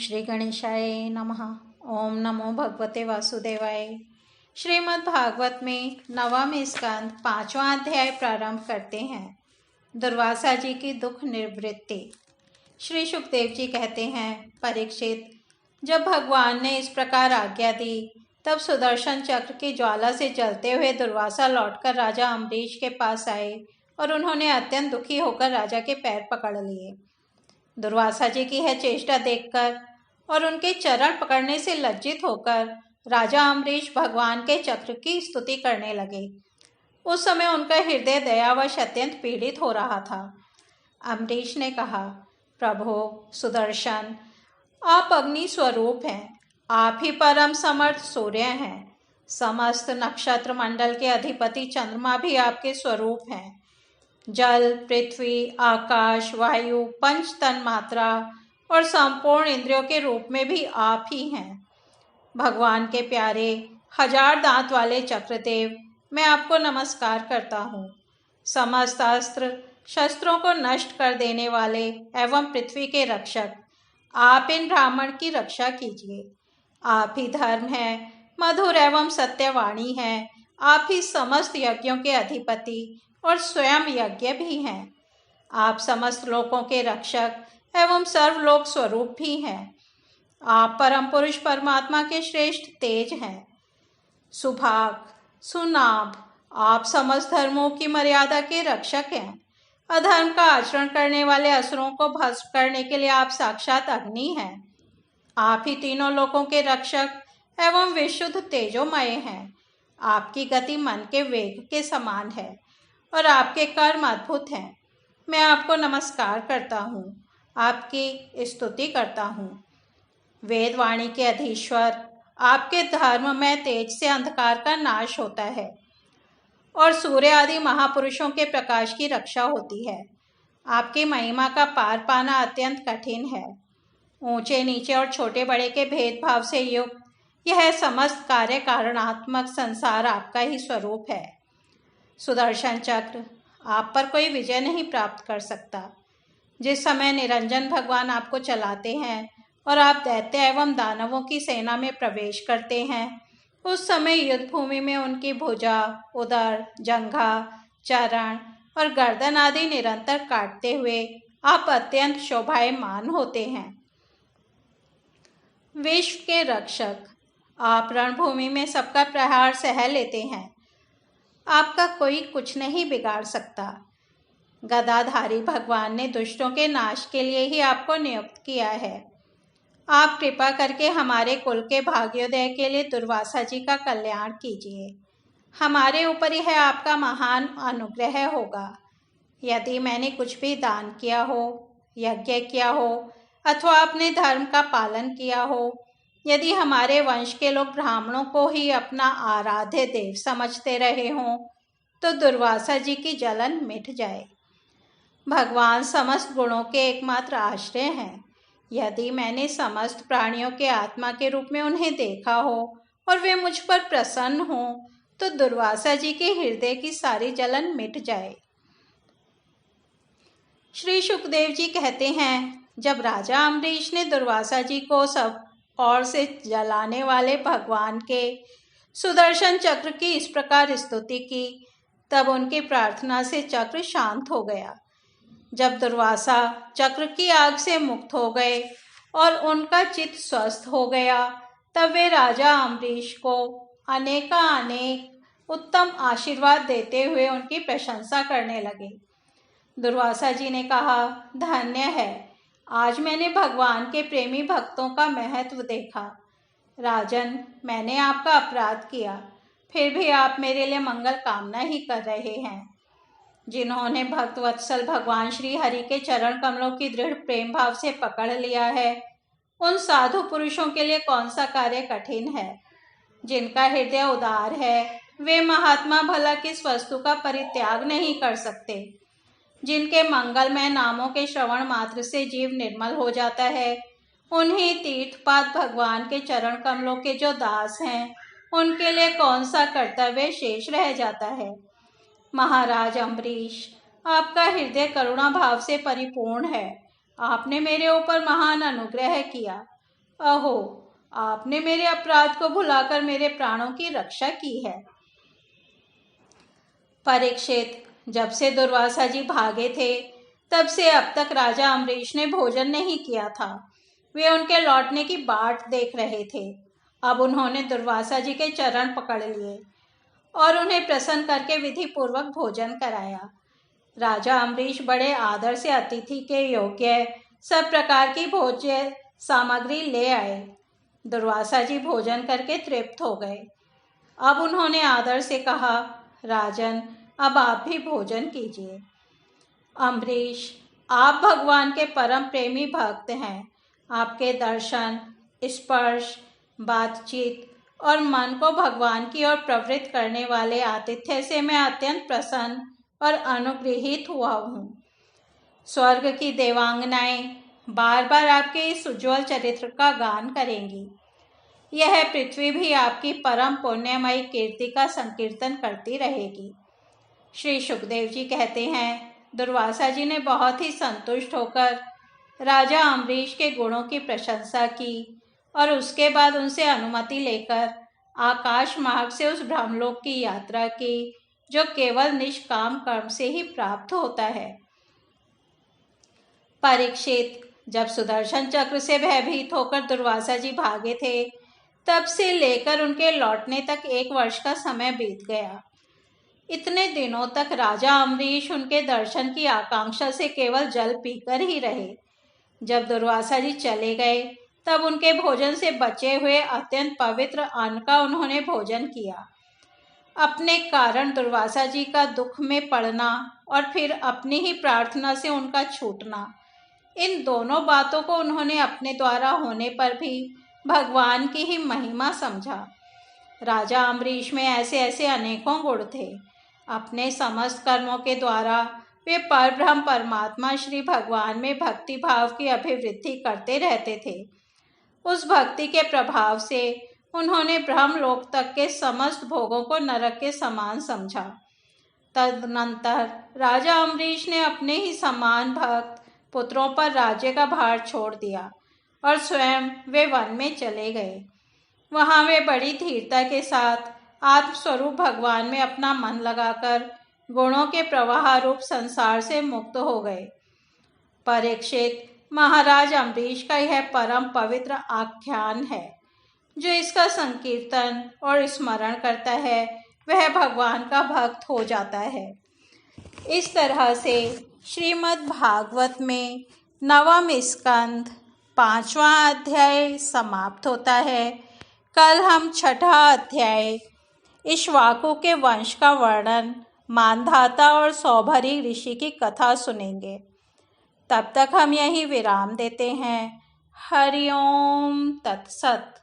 श्री गणेशाय नमः। ओम नमो भगवते वासुदेवाय। श्रीमद् भागवत में नवम स्कंद 5वां अध्याय प्रारंभ करते हैं। दुर्वासा जी की दुख निवृत्ति। श्री सुखदेव जी कहते हैं, परीक्षित, जब भगवान ने इस प्रकार आज्ञा दी तब सुदर्शन चक्र की ज्वाला से जलते हुए दुर्वासा लौटकर राजा अम्बरीश के पास आए और उन्होंने अत्यंत दुखी होकर राजा के पैर पकड़ लिए। दुर्वासा जी की यह चेष्टा देखकर और उनके चरण पकड़ने से लज्जित होकर राजा अम्बरीश भगवान के चक्र की स्तुति करने लगे। उस समय उनका हृदय दयावश अत्यंत पीड़ित हो रहा था। अम्बरीश ने कहा, प्रभो सुदर्शन, आप अग्नि स्वरूप हैं, आप ही परम समर्थ सूर्य हैं। समस्त नक्षत्र मंडल के अधिपति चंद्रमा भी आपके स्वरूप हैं। जल, पृथ्वी, आकाश, वायु, पंच तन्मात्रा और संपूर्ण इंद्रियों के रूप में भी आप ही हैं। भगवान के प्यारे 1000 दांत वाले चक्रदेव, मैं आपको नमस्कार करता हूँ। समस्त अस्त्र शस्त्रों को नष्ट कर देने वाले एवं पृथ्वी के रक्षक, आप इन ब्राह्मण की रक्षा कीजिए। आप ही धर्म है, मधुर एवं सत्यवाणी है। आप ही समस्त यज्ञों के अधिपति और स्वयं यज्ञ भी हैं। आप समस्त लोकों के रक्षक एवं सर्वलोक स्वरूप भी हैं। आप परम पुरुष परमात्मा के श्रेष्ठ तेज हैं। सुभाग, सुनाभ, आप समस्त धर्मों की मर्यादा के रक्षक हैं। अधर्म का आचरण करने वाले असुरों को भस्म करने के लिए आप साक्षात अग्नि हैं। आप ही तीनों लोकों के रक्षक एवं विशुद्ध तेजोमय हैं। आपकी गति मन के वेग के समान है और आपके कर्म अद्भुत हैं। मैं आपको नमस्कार करता हूँ, आपकी स्तुति करता हूँ। वेदवाणी के अधीश्वर, आपके धर्म में तेज से अंधकार का नाश होता है और सूर्य आदि महापुरुषों के प्रकाश की रक्षा होती है। आपकी महिमा का पार पाना अत्यंत कठिन है। ऊंचे नीचे और छोटे बड़े के भेदभाव से युक्त यह समस्त कार्य कारणात्मक संसार आपका ही स्वरूप है। सुदर्शन चक्र, आप पर कोई विजय नहीं प्राप्त कर सकता। जिस समय निरंजन भगवान आपको चलाते हैं और आप दैत्य एवं दानवों की सेना में प्रवेश करते हैं, उस समय युद्ध भूमि में उनकी भुजा, उदर, जंघा, चरण और गर्दन आदि निरंतर काटते हुए आप अत्यंत शोभायमान होते हैं। विश्व के रक्षक, आप रणभूमि में सबका प्रहार सह लेते हैं। आपका कोई कुछ नहीं बिगाड़ सकता। गदाधारी भगवान ने दुष्टों के नाश के लिए ही आपको नियुक्त किया है। आप कृपा करके हमारे कुल के भाग्योदय के लिए दुर्वासा जी का कल्याण कीजिए। हमारे ऊपर यह आपका महान अनुग्रह होगा। यदि मैंने कुछ भी दान किया हो, यज्ञ किया हो अथवा अपने धर्म का पालन किया हो, यदि हमारे वंश के लोग ब्राह्मणों को ही अपना आराध्य देव समझते रहे हों, तो दुर्वासा जी की जलन मिट जाए। भगवान समस्त गुणों के एकमात्र आश्रय हैं। यदि मैंने समस्त प्राणियों के आत्मा के रूप में उन्हें देखा हो और वे मुझ पर प्रसन्न हों, तो दुर्वासा जी के हृदय की सारी जलन मिट जाए। श्री सुखदेव जी कहते हैं, जब राजा अम्बरीश ने दुर्वासा जी को सब और से जलाने वाले भगवान के सुदर्शन चक्र की इस प्रकार स्तुति की, तब उनकी प्रार्थना से चक्र शांत हो गया। जब दुर्वासा चक्र की आग से मुक्त हो गए और उनका चित्त स्वस्थ हो गया, तब वे राजा अम्बरीश को अनेक उत्तम आशीर्वाद देते हुए उनकी प्रशंसा करने लगे। दुर्वासा जी ने कहा, धन्य है, आज मैंने भगवान के प्रेमी भक्तों का महत्व देखा। राजन, मैंने आपका अपराध किया, फिर भी आप मेरे लिए मंगल कामना ही कर रहे हैं। जिन्होंने भक्तवत्सल भगवान श्री हरि के चरण कमलों की दृढ़ प्रेम भाव से पकड़ लिया है, उन साधु पुरुषों के लिए कौन सा कार्य कठिन है। जिनका हृदय उदार है, वे महात्मा भला किस वस्तु का परित्याग नहीं कर सकते। जिनके मंगलमय नामों के श्रवण मात्र से जीव निर्मल हो जाता है, उन्हीं तीर्थपाद भगवान के चरण कमलों के जो दास हैं, उनके लिए कौन सा कर्तव्य शेष रह जाता है। महाराज अम्बरीश, आपका हृदय करुणा भाव से परिपूर्ण है। आपने मेरे ऊपर महान अनुग्रह किया। अहो, आपने मेरे अपराध को भुलाकर मेरे प्राणों की रक्षा की है। परीक्षित, जब से दुर्वासा जी भागे थे तब से अब तक राजा अम्बरीश ने भोजन नहीं किया था। वे उनके लौटने की बाट देख रहे थे। अब उन्होंने दुर्वासा जी के चरण पकड़ लिए और उन्हें प्रसन्न करके विधि पूर्वक भोजन कराया। राजा अम्बरीश बड़े आदर से अतिथि के योग्य सब प्रकार की भोज्य सामग्री ले आए। दुर्वासा जी भोजन करके तृप्त हो गए। अब उन्होंने आदर से कहा, राजन, अब आप भी भोजन कीजिए। अम्बरीश, आप भगवान के परम प्रेमी भक्त हैं। आपके दर्शन, स्पर्श, बातचीत और मन को भगवान की ओर प्रवृत्त करने वाले आतिथ्य से मैं अत्यंत प्रसन्न और अनुग्रहित हुआ हूँ। स्वर्ग की देवांगनाएं बार बार आपके इस उज्ज्वल चरित्र का गान करेंगी। यह पृथ्वी भी आपकी परम पुण्यमयी कीर्ति का संकीर्तन करती रहेगी। श्री सुखदेव जी कहते हैं, दुर्वासा जी ने बहुत ही संतुष्ट होकर राजा अम्बरीश के गुणों की प्रशंसा की और उसके बाद उनसे अनुमति लेकर आकाश मार्ग से उस ब्रह्मलोक की यात्रा की जो केवल निष्काम कर्म से ही प्राप्त होता है। परीक्षित, जब सुदर्शन चक्र से भयभीत होकर दुर्वासा जी भागे थे तब से लेकर उनके लौटने तक 1 वर्ष का समय बीत गया। इतने दिनों तक राजा अम्बरीश उनके दर्शन की आकांक्षा से केवल जल पीकर ही रहे। जब दुर्वासा जी चले गए तब उनके भोजन से बचे हुए अत्यंत पवित्र अन्न का उन्होंने भोजन किया। अपने कारण दुर्वासा जी का दुख में पड़ना और फिर अपनी ही प्रार्थना से उनका छूटना, इन दोनों बातों को उन्होंने अपने द्वारा होने पर भी भगवान की ही महिमा समझा। राजा अम्बरीश में ऐसे ऐसे अनेकों गुण थे। अपने समस्त कर्मों के द्वारा वे परब्रह्म परमात्मा श्री भगवान में भक्ति भाव की अभिवृद्धि करते रहते थे। उस भक्ति के प्रभाव से उन्होंने ब्रह्मलोक तक के समस्त भोगों को नरक के समान समझा। तदनंतर राजा अम्बरीश ने अपने ही समान भक्त पुत्रों पर राज्य का भार छोड़ दिया और स्वयं वे वन में चले गए। वहाँ वे बड़ी धीरता के साथ आत्मस्वरूप भगवान में अपना मन लगाकर गुणों के प्रवाह रूप संसार से मुक्त हो गए। परीक्षित, महाराज अम्बरीश का यह परम पवित्र आख्यान है। जो इसका संकीर्तन और स्मरण करता है वह भगवान का भक्त हो जाता है। इस तरह से श्रीमद् भागवत में 9वां स्कंद 5वां अध्याय समाप्त होता है। कल हम 6ठा अध्याय इक्ष्वाकु के वंश का वर्णन, मानधाता और सौभरी ऋषि की कथा सुनेंगे। तब तक हम यहीं विराम देते हैं। हरि ओम तत्सत।